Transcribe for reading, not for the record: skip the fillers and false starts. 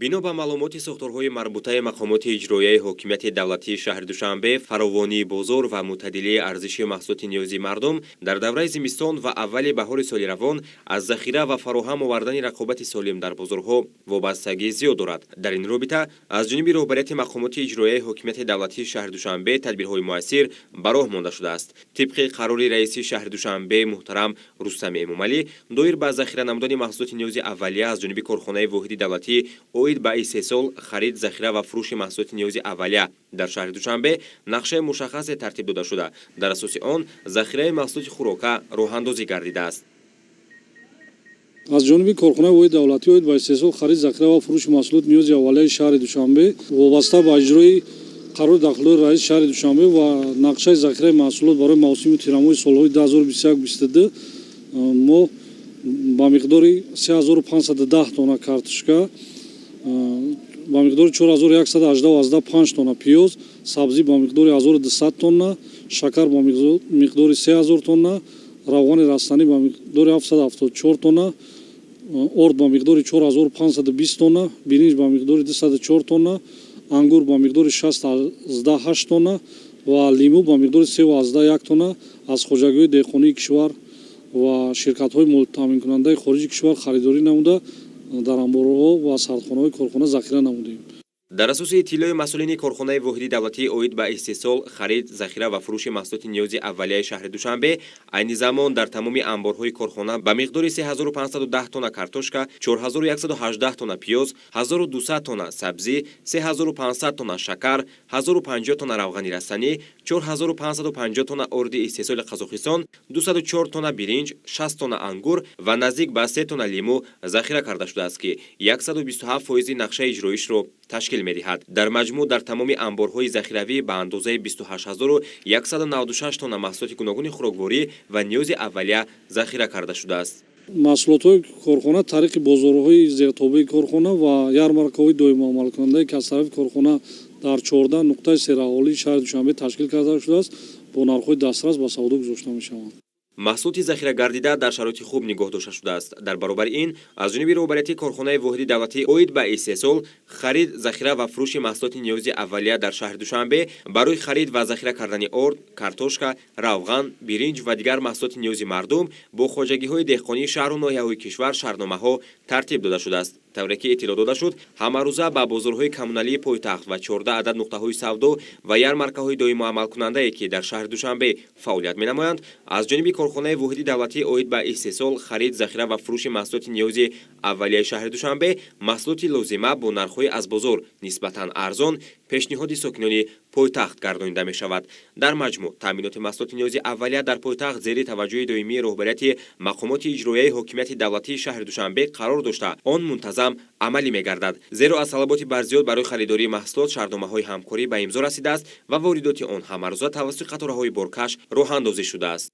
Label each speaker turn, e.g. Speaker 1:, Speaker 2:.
Speaker 1: бино ба маълумоти сохторҳои марбутаи мақомоти иҷроияи ҳокимияти давлатии шаҳри Душанбе, фаровонии бозор ва мӯътадилии арзиши маҳсулоти ниёзи мардум дар давраи зимистон ва аввали баҳори соли равон аз захира ва фароҳам овардани рақобати солим дар бозорҳо вобастагии зиёд дорад. Дар ин робита аз ҷониби роҳбарияти мақомоти иҷроияи ҳокимияти давлатии шаҳри Душанбе тадбирҳои муассир ба роҳ монда шудааст. Тибқи қарори раиси шаҳри Душанбе муҳтарам Рустами Эмомалӣ, доир ба захира намудани маҳсулоти ниёзи аввалия аз ҷониби корхонаи воҳиди давлатӣ оид ба истеҳсол, харид, захира ва фурӯши маҳсулоти ниёзи аввалия дар шаҳри Душанбе нақшаи мушаххасе тартиб дода шуда, дар асоси он захираи маҳсулоти хӯрока роҳандозӣ гардидааст.
Speaker 2: аз ҷониби корхонаи воҳиди давлатӣ оид ба истеҳсол, харид, захира ва фурӯши маҳсулоти ниёзи аввалияи шаҳри Душанбе вобаста ба иҷрои қарори дахлиёи раиси шаҳри Душанбе ва нақшаи захираи маҳсулот барои мавсими тирамоҳи солҳои 2021-22 мо ба миқдори 3510 тонна картошка, ба миқдори 4185 тонна пиёз, сабзӣ ба миқдори 1200 тонна, шакар ба миқдори 3000 тонна, равғани растанӣ ба миқдори 774 тонна, орд ба миқдори 4520 тонна, биринҷ ба миқдори 204 тонна, ангур ба миқдори 68 тонна ва лимӯ ба миқдори 311 тонна аз хоҷагиҳои деҳқонии кишвар ва ширкатҳои мутаъминкунандаи хориҷи кишвар харидорӣ намуда дар амборҳо ва сардхонаҳои корхона захира намудем.
Speaker 1: дар асоси иттилои масъулини корхонаи воҳиди давлатӣ оид ба истеҳсол, харид, захира ва фурӯши маҳсулоти ниёзи аввалияи шаҳри Душанбе, айни замон дар тамоми амборҳои корхона ба миқдори 3510 тонна картошка, 4118 тонна пиёз, 1200 тонна сабзӣ, 3500 тонна шакар, 1050 тонна равғани растанӣ, 4550 тонна орди истеҳсоли Қазоқистон, 204 тонна биринҷ, 60 тонна ангур ва наздик ба 3 тонна лимӯ захира карда шудааст, ки 127% нақшаи иҷроишро ташкил медиҳад. Дар маҷмӯъ дар тамоми амборҳои захиравӣ ба андозаи 28196 тонна маҳсулоти гуногуни хӯрокворӣ ва ниёзи аввалия захира карда шудааст.
Speaker 2: маҳсулотҳои корхона тариқи бозорҳои зертобии корхона ва ярмаркаҳои доимоамалкунандаи ки аз тарафи корхона дар 14 нуқтаи сераҳолии шаҳри Душанбе ташкил карда шудааст, бо нархҳои дастрас ба савдо гузошта мешаванд.
Speaker 1: маҳсулоти захира гардида дар шароити хуб нигоҳ дошта шудааст. дар баробари ин аз ҷониби роҳбарияти корхонаи воҳиди давлатӣ оид ба истеҳсол, харид, захира ва фурӯши маҳсулоти ниёзи аввалия дар шаҳри Душанбе барои харид ва захира кардани орд, картошка, равған, биринҷ ва дигар маҳсулоти ниёзи мардум бо хоҷагиҳои деҳқонии шаҳру ноҳияҳои кишвар шаҳрномаҳо тартиб дода шудааст. тавре ки иттилоъ дода шуд, ҳамарӯза ба бозорҳои коммуналии пойтахт ва 14 адад нуқтаҳои савдо ва ярмаркаҳои доимоамалкунандае ки дар шаҳри Душанбе фаъолият менамоянд, аз ҷониби корхонаи воҳиди давлатӣ оид ба истеҳсол, харид, захира ва фурӯши маҳсулоти ниёзи аввалияи шаҳри Душанбе маҳсулоти лозима бо нархҳои аз бозор нисбатан арзон пешниҳоди сокинони пойтахт гардонида мешавад. дар маҷмӯъ таъминоти маҳсулоти ниёзи аввалия дар пойтахт зери таваҷҷӯҳи доимии роҳбарияти мақомоти иҷроияи ҳокимияти давлатии шаҳри Душанбе қарор дошта, он мунтазам амалӣ мегардад, зеро аз талаботи барзиёд барои харидории маҳсулот шаҳрномаҳои ҳамкорӣ ба имзо расидааст ва воридоти он ҳамарӯза тавассути қатораҳои боркаш роҳандозӣ шудааст.